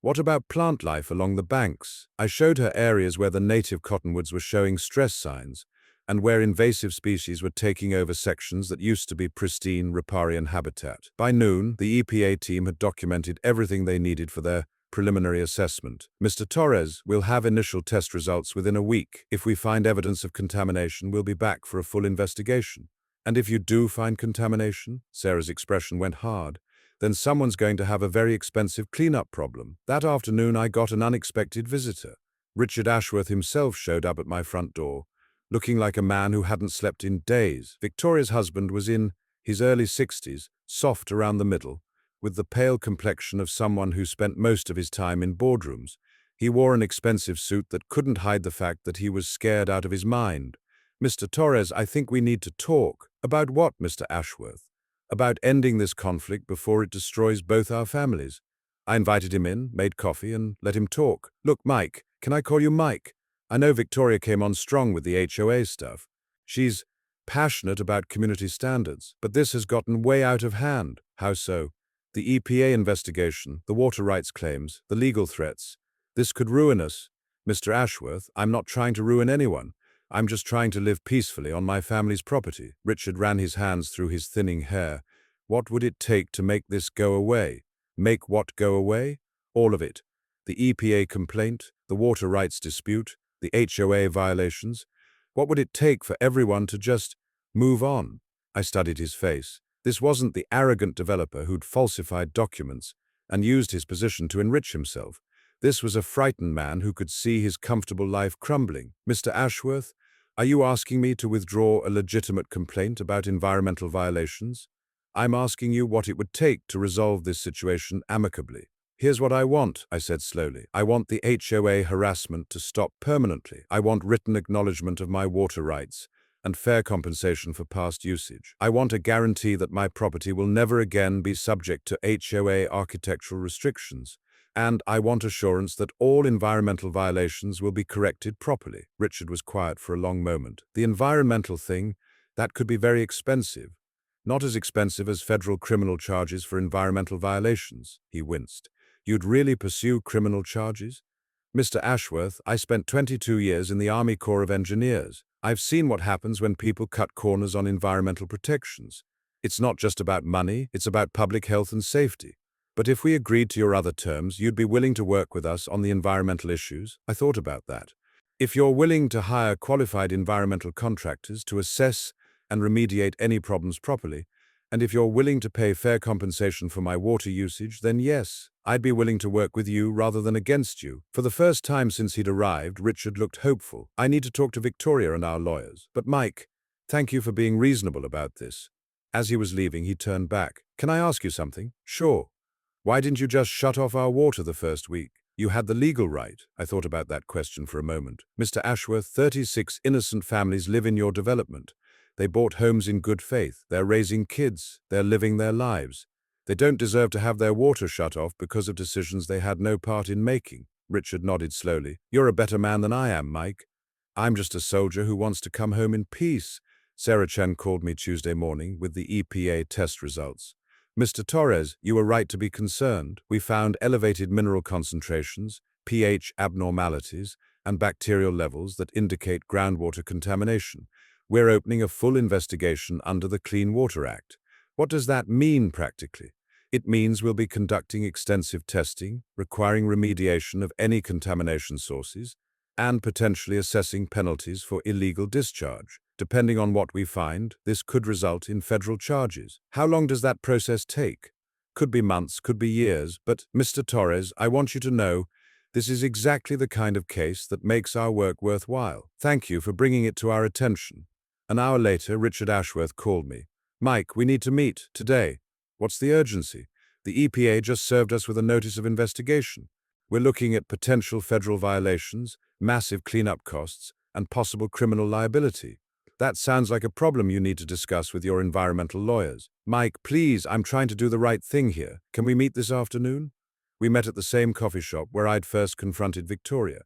What about plant life along the banks? I showed her areas where the native cottonwoods were showing stress signs and where invasive species were taking over sections that used to be pristine riparian habitat. By noon, the EPA team had documented everything they needed for their preliminary assessment. Mr. Torres will have initial test results within a week. If we find evidence of contamination, we'll be back for a full investigation. And if you do find contamination, Sarah's expression went hard, then someone's going to have a very expensive cleanup problem. That afternoon, I got an unexpected visitor. Richard Ashworth himself showed up at my front door, looking like a man who hadn't slept in days. Victoria's husband was in his early 60s, soft around the middle, with the pale complexion of someone who spent most of his time in boardrooms. He wore an expensive suit that couldn't hide the fact that he was scared out of his mind. "Mr. Torres, I think we need to talk." "About what, Mr. Ashworth?" "About ending this conflict before it destroys both our families." I invited him in, made coffee, and let him talk. "Look, Mike, can I call you Mike? I know Victoria came on strong with the HOA stuff. She's passionate about community standards, but this has gotten way out of hand." "How so?" "The EPA investigation, the water rights claims, the legal threats. This could ruin us." "Mr. Ashworth, I'm not trying to ruin anyone. I'm just trying to live peacefully on my family's property." Richard ran his hands through his thinning hair. "What would it take to make this go away?" "Make what go away?" "All of it. The EPA complaint, the water rights dispute, the HOA violations. What would it take for everyone to just move on?" I studied his face. This wasn't the arrogant developer who'd falsified documents and used his position to enrich himself. This was a frightened man who could see his comfortable life crumbling. "Mr. Ashworth, are you asking me to withdraw a legitimate complaint about environmental violations? I'm asking you what it would take to resolve this situation amicably." "Here's what I want," I said slowly. "I want the HOA harassment to stop permanently. I want written acknowledgement of my water rights and fair compensation for past usage. I want a guarantee that my property will never again be subject to HOA architectural restrictions. And I want assurance that all environmental violations will be corrected properly." Richard was quiet for a long moment. "The environmental thing, that could be very expensive. Not as expensive as federal criminal charges for environmental violations." He winced. "You'd really pursue criminal charges?" "Mr. Ashworth, I spent 22 years in the Army Corps of Engineers. I've seen what happens when people cut corners on environmental protections. It's not just about money, it's about public health and safety. But if we agreed to your other terms, you'd be willing to work with us on the environmental issues?" I thought about that. "If you're willing to hire qualified environmental contractors to assess and remediate any problems properly, and if you're willing to pay fair compensation for my water usage, then yes, I'd be willing to work with you rather than against you." For the first time since he'd arrived, Richard looked hopeful. "I need to talk to Victoria and our lawyers. But Mike, thank you for being reasonable about this." As he was leaving, he turned back. "Can I ask you something?" "Sure. Why didn't you just shut off our water the first week? You had the legal right." I thought about that question for a moment. "Mr. Ashworth, 36 innocent families live in your development. They bought homes in good faith. They're raising kids. They're living their lives. They don't deserve to have their water shut off because of decisions they had no part in making." Richard nodded slowly. "You're a better man than I am, Mike. I'm just a soldier who wants to come home in peace." Sarah Chen called me Tuesday morning with the EPA test results. "Mr. Torres, you were right to be concerned. We found elevated mineral concentrations, pH abnormalities, and bacterial levels that indicate groundwater contamination. We're opening a full investigation under the Clean Water Act." "What does that mean practically?" "It means we'll be conducting extensive testing, requiring remediation of any contamination sources, and potentially assessing penalties for illegal discharge. Depending on what we find, this could result in federal charges." "How long does that process take?" "Could be months, could be years, but Mr. Torres, I want you to know this is exactly the kind of case that makes our work worthwhile. Thank you for bringing it to our attention." An hour later, Richard Ashworth called me. "Mike, we need to meet today." "What's the urgency?" "The EPA just served us with a notice of investigation. We're looking at potential federal violations, massive cleanup costs, and possible criminal liability." That sounds like a problem you need to discuss with your environmental lawyers. Mike, please, I'm trying to do the right thing here. Can we meet this afternoon? We met at the same coffee shop where I'd first confronted Victoria.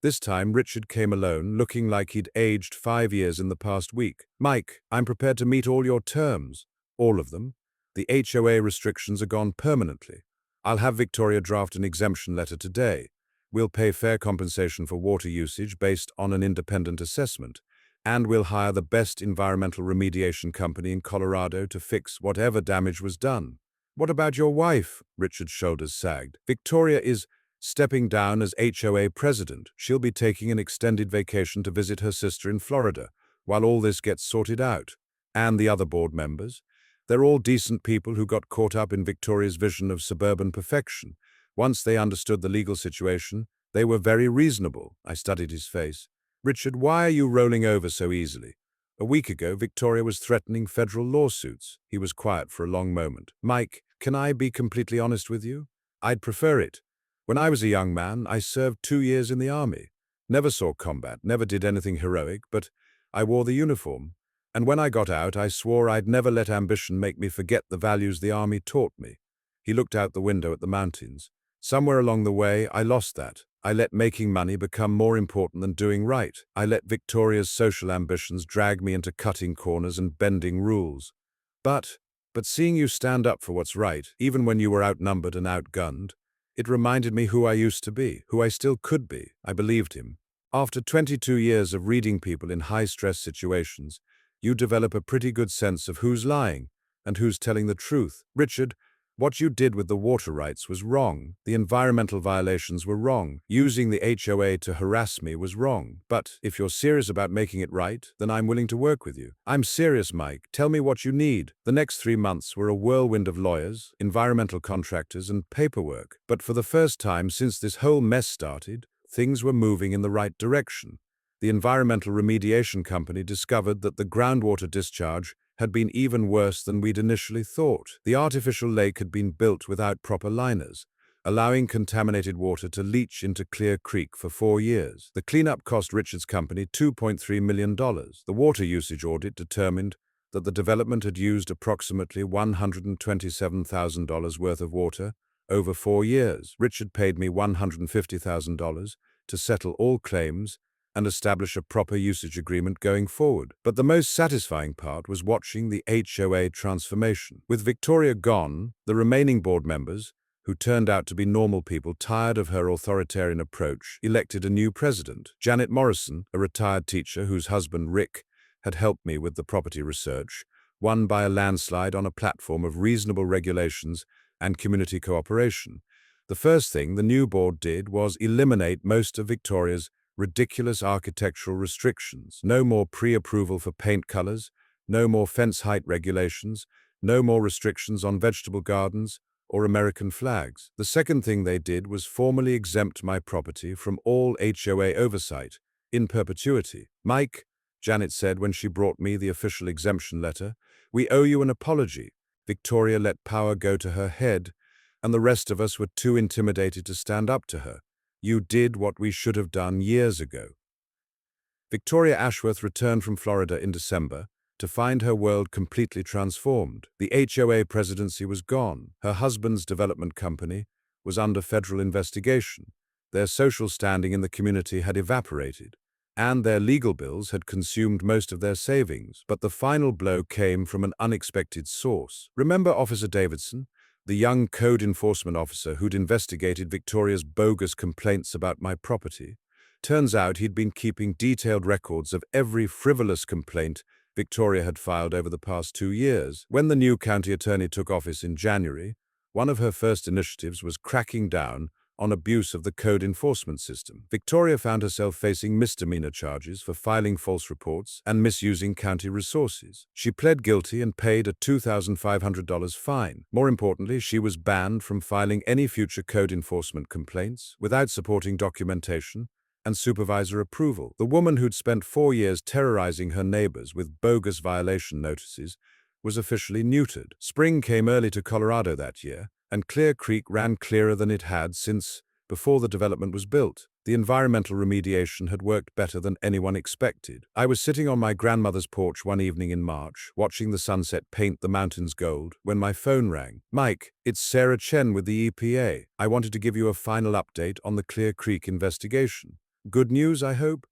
This time, Richard came alone, looking like he'd aged 5 years in the past week. Mike, I'm prepared to meet all your terms. All of them. The HOA restrictions are gone permanently. I'll have Victoria draft an exemption letter today. We'll pay fair compensation for water usage based on an independent assessment. And we'll hire the best environmental remediation company in Colorado to fix whatever damage was done. What about your wife? Richard's shoulders sagged. Victoria is stepping down as HOA president. She'll be taking an extended vacation to visit her sister in Florida while all this gets sorted out. And the other board members? They're all decent people who got caught up in Victoria's vision of suburban perfection. Once they understood the legal situation, they were very reasonable. I studied his face. Richard, why are you rolling over so easily? A week ago, Victoria was threatening federal lawsuits. He was quiet for a long moment. Mike, can I be completely honest with you? I'd prefer it. When I was a young man, I served 2 years in the army. Never saw combat, never did anything heroic, but I wore the uniform. And when I got out, I swore I'd never let ambition make me forget the values the army taught me. He looked out the window at the mountains. Somewhere along the way, I lost that. I let making money become more important than doing right. I let Victoria's social ambitions drag me into cutting corners and bending rules. But seeing you stand up for what's right, even when you were outnumbered and outgunned, it reminded me who I used to be, who I still could be. I believed him. After 22 years of reading people in high-stress situations, you develop a pretty good sense of who's lying and who's telling the truth. Richard, what you did with the water rights was wrong. The environmental violations were wrong. Using the HOA to harass me was wrong. But if you're serious about making it right, then I'm willing to work with you. I'm serious, Mike. Tell me what you need. The next 3 months were a whirlwind of lawyers, environmental contractors, and paperwork. But for the first time since this whole mess started, things were moving in the right direction. The environmental remediation company discovered that the groundwater discharge had been even worse than we'd initially thought. The artificial lake had been built without proper liners, allowing contaminated water to leach into Clear Creek for 4 years. The cleanup cost Richard's company $2.3 million. The water usage audit determined that the development had used approximately $127,000 worth of water over 4 years. Richard paid me $150,000 to settle all claims and establish a proper usage agreement going forward. But the most satisfying part was watching the HOA transformation. With Victoria gone, the remaining board members, who turned out to be normal people tired of her authoritarian approach, elected a new president. Janet Morrison, a retired teacher whose husband Rick had helped me with the property research, won by a landslide on a platform of reasonable regulations and community cooperation. The first thing the new board did was eliminate most of Victoria's ridiculous architectural restrictions. No more pre-approval for paint colors, no more fence height regulations, no more restrictions on vegetable gardens or American flags. The second thing they did was formally exempt my property from all HOA oversight, in perpetuity. Mike, Janet said when she brought me the official exemption letter, we owe you an apology. Victoria let power go to her head, and the rest of us were too intimidated to stand up to her. You did what we should have done years ago. Victoria Ashworth returned from Florida in December to find her world completely transformed. The HOA presidency was gone. Her husband's development company was under federal investigation. Their social standing in the community had evaporated, and their legal bills had consumed most of their savings. But the final blow came from an unexpected source. Remember Officer Davidson, the young code enforcement officer who'd investigated Victoria's bogus complaints about my property? Turns out he'd been keeping detailed records of every frivolous complaint Victoria had filed over the past 2 years. When the new county attorney took office in January, one of her first initiatives was cracking down on abuse of the code enforcement system. Victoria found herself facing misdemeanor charges for filing false reports and misusing county resources. She pled guilty and paid a $2,500 fine. More importantly, she was banned from filing any future code enforcement complaints without supporting documentation and supervisor approval. The woman who'd spent 4 years terrorizing her neighbors with bogus violation notices was officially neutered. Spring came early to Colorado that year, and Clear Creek ran clearer than it had since before the development was built. The environmental remediation had worked better than anyone expected. I was sitting on my grandmother's porch one evening in March, watching the sunset paint the mountains gold, when my phone rang. "Mike, it's Sarah Chen with the EPA. I wanted to give you a final update on the Clear Creek investigation. Good news, I hope?"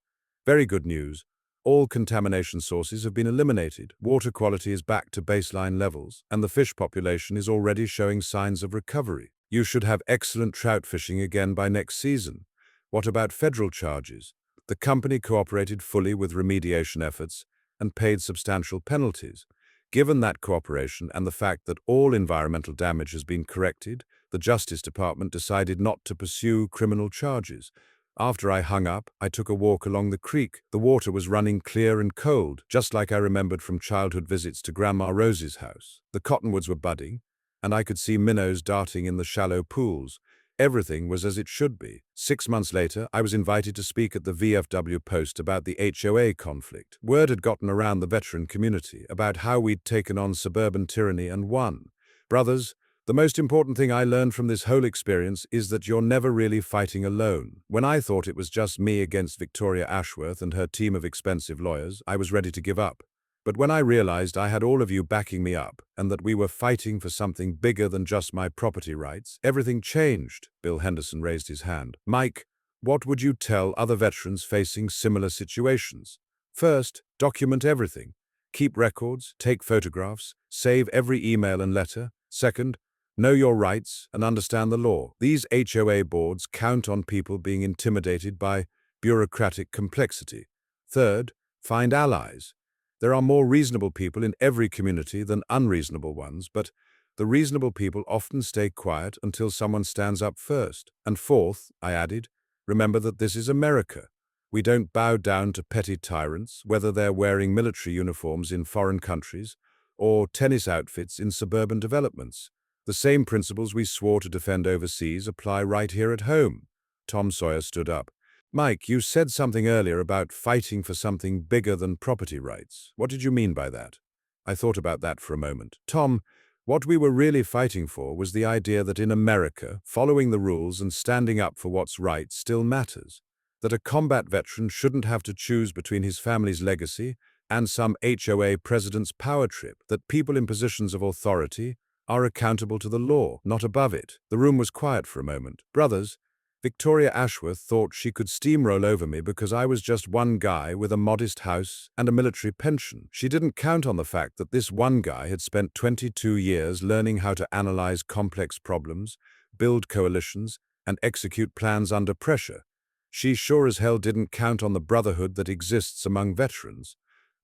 "Very good news. All contamination sources have been eliminated, water quality is back to baseline levels, and the fish population is already showing signs of recovery. You should have excellent trout fishing again by next season." "What about federal charges?" "The company cooperated fully with remediation efforts and paid substantial penalties. Given that cooperation and the fact that all environmental damage has been corrected, the Justice Department decided not to pursue criminal charges. After I hung up, I took a walk along the creek. The water was running clear and cold, just like I remembered from childhood visits to Grandma Rose's house. The cottonwoods were budding, and I could see minnows darting in the shallow pools. Everything was as it should be. 6 months later, I was invited to speak at the VFW Post about the HOA conflict. Word had gotten around the veteran community about how we'd taken on suburban tyranny and won. Brothers, the most important thing I learned from this whole experience is that you're never really fighting alone. When I thought it was just me against Victoria Ashworth and her team of expensive lawyers, I was ready to give up. But when I realized I had all of you backing me up and that we were fighting for something bigger than just my property rights, everything changed." Bill Henderson raised his hand. "Mike, what would you tell other veterans facing similar situations?" "First, document everything. Keep records, take photographs, save every email and letter. Second, know your rights and understand the law. These HOA boards count on people being intimidated by bureaucratic complexity. Third, find allies. There are more reasonable people in every community than unreasonable ones, but the reasonable people often stay quiet until someone stands up first. And fourth," I added, "remember that this is America. We don't bow down to petty tyrants, whether they're wearing military uniforms in foreign countries or tennis outfits in suburban developments. The same principles we swore to defend overseas apply right here at home." Tom Sawyer stood up. "Mike, you said something earlier about fighting for something bigger than property rights. What did you mean by that?" I thought about that for a moment. "Tom, what we were really fighting for was the idea that in America, following the rules and standing up for what's right still matters. That a combat veteran shouldn't have to choose between his family's legacy and some HOA president's power trip. That people in positions of authority are accountable to the law, not above it." The room was quiet for a moment. "Brothers, Victoria Ashworth thought she could steamroll over me because I was just one guy with a modest house and a military pension. She didn't count on the fact that this one guy had spent 22 years learning how to analyze complex problems, build coalitions, and execute plans under pressure. She sure as hell didn't count on the brotherhood that exists among veterans."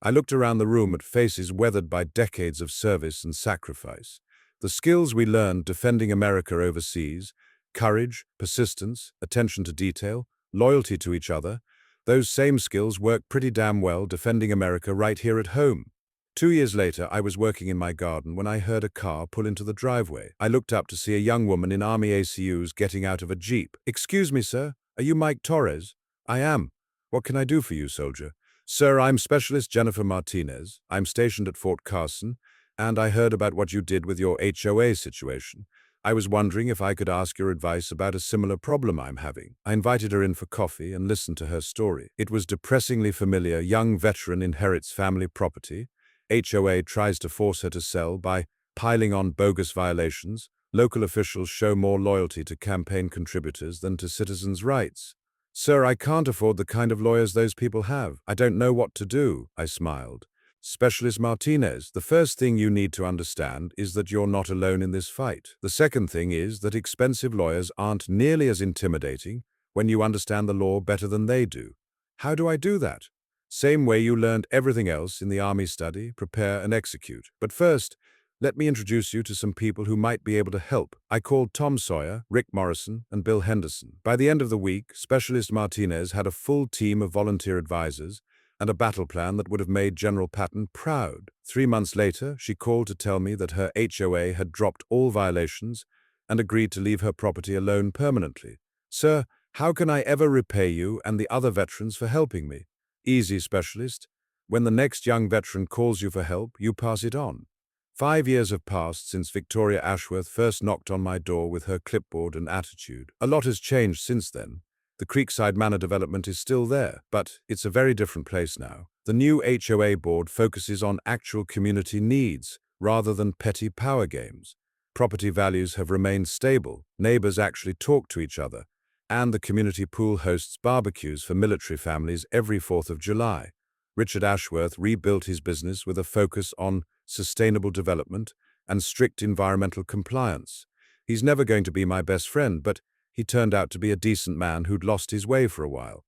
I looked around the room at faces weathered by decades of service and sacrifice. The skills we learned defending America overseas, courage, persistence, attention to detail, loyalty to each other, those same skills work pretty damn well defending America right here at home. 2 years later, I was working in my garden when I heard a car pull into the driveway. I looked up to see a young woman in Army ACUs getting out of a Jeep. "Excuse me, sir, are you Mike Torres?" "I am. What can I do for you, soldier?" "Sir, I'm Specialist Jennifer Martinez. I'm stationed at Fort Carson, and I heard about what you did with your HOA situation. I was wondering if I could ask your advice about a similar problem I'm having." I invited her in for coffee and listened to her story. It was depressingly familiar. Young veteran inherits family property. HOA tries to force her to sell by piling on bogus violations. Local officials show more loyalty to campaign contributors than to citizens' rights. "Sir, I can't afford the kind of lawyers those people have. I don't know what to do," I smiled. "Specialist Martinez, the first thing you need to understand is that you're not alone in this fight. The second thing is that expensive lawyers aren't nearly as intimidating when you understand the law better than they do." "How do I do that?" "Same way you learned everything else in the Army: study, prepare, and execute. But first, let me introduce you to some people who might be able to help." I called Tom Sawyer, Rick Morrison, and Bill Henderson. By the end of the week, Specialist Martinez had a full team of volunteer advisors and a battle plan that would have made General Patton proud. 3 months later, she called to tell me that her HOA had dropped all violations and agreed to leave her property alone permanently. "Sir, how can I ever repay you and the other veterans for helping me?" "Easy, Specialist. When the next young veteran calls you for help, you pass it on." 5 years have passed since Victoria Ashworth first knocked on my door with her clipboard and attitude. A lot has changed since then. The Creekside Manor development is still there, but it's a very different place now. The new HOA board focuses on actual community needs rather than petty power games. Property values have remained stable, neighbors actually talk to each other, and the community pool hosts barbecues for military families every 4th of July. Richard Ashworth rebuilt his business with a focus on sustainable development and strict environmental compliance. He's never going to be my best friend, but he turned out to be a decent man who'd lost his way for a while.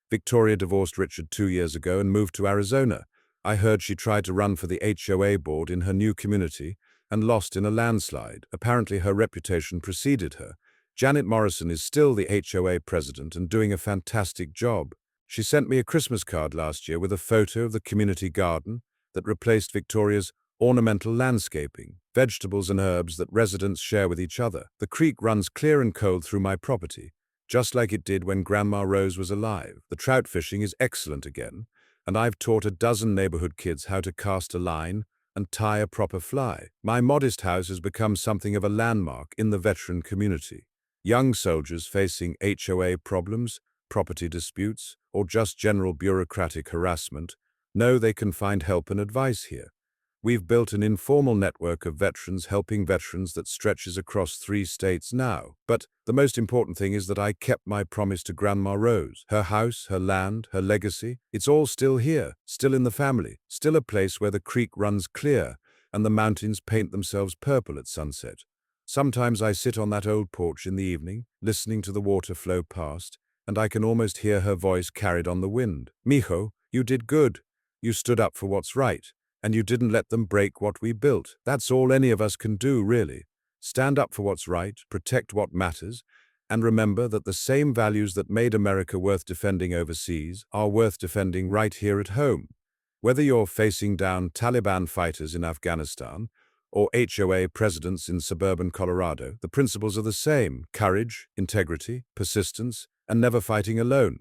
Victoria divorced Richard 2 years ago and moved to Arizona. I heard she tried to run for the HOA board in her new community and lost in a landslide. Apparently her reputation preceded her. Janet Morrison is still the HOA president and doing a fantastic job. She sent me a Christmas card last year with a photo of the community garden that replaced Victoria's ornamental landscaping, vegetables and herbs that residents share with each other. The creek runs clear and cold through my property, just like it did when Grandma Rose was alive. The trout fishing is excellent again, and I've taught a dozen neighborhood kids how to cast a line and tie a proper fly. My modest house has become something of a landmark in the veteran community. Young soldiers facing HOA problems, property disputes, or just general bureaucratic harassment know they can find help and advice here. We've built an informal network of veterans helping veterans that stretches across 3 states now. But the most important thing is that I kept my promise to Grandma Rose. Her house, her land, her legacy, it's all still here, still in the family, still a place where the creek runs clear and the mountains paint themselves purple at sunset. Sometimes I sit on that old porch in the evening, listening to the water flow past, and I can almost hear her voice carried on the wind. Mijo, you did good. You stood up for what's right. And you didn't let them break what we built. That's all any of us can do, really. Stand up for what's right, protect what matters, and remember that the same values that made America worth defending overseas are worth defending right here at home. Whether you're facing down Taliban fighters in Afghanistan or HOA presidents in suburban Colorado, the principles are the same: courage, integrity, persistence, and never fighting alone.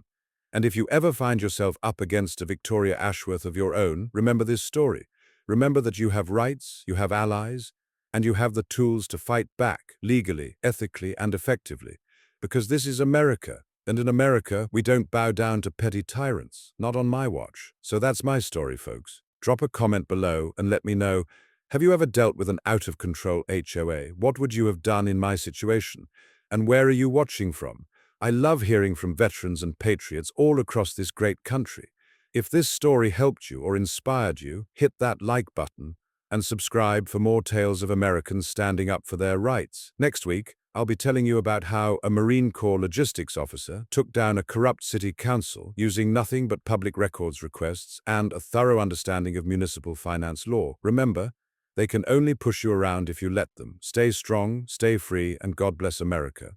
And if you ever find yourself up against a Victoria Ashworth of your own, remember this story. Remember that you have rights, you have allies, and you have the tools to fight back, legally, ethically, and effectively. Because this is America, and in America, we don't bow down to petty tyrants, not on my watch. So that's my story, folks. Drop a comment below and let me know, have you ever dealt with an out-of-control HOA? What would you have done in my situation? And where are you watching from? I love hearing from veterans and patriots all across this great country. If this story helped you or inspired you, hit that like button and subscribe for more tales of Americans standing up for their rights. Next week, I'll be telling you about how a Marine Corps logistics officer took down a corrupt city council using nothing but public records requests and a thorough understanding of municipal finance law. Remember, they can only push you around if you let them. Stay strong, stay free, and God bless America.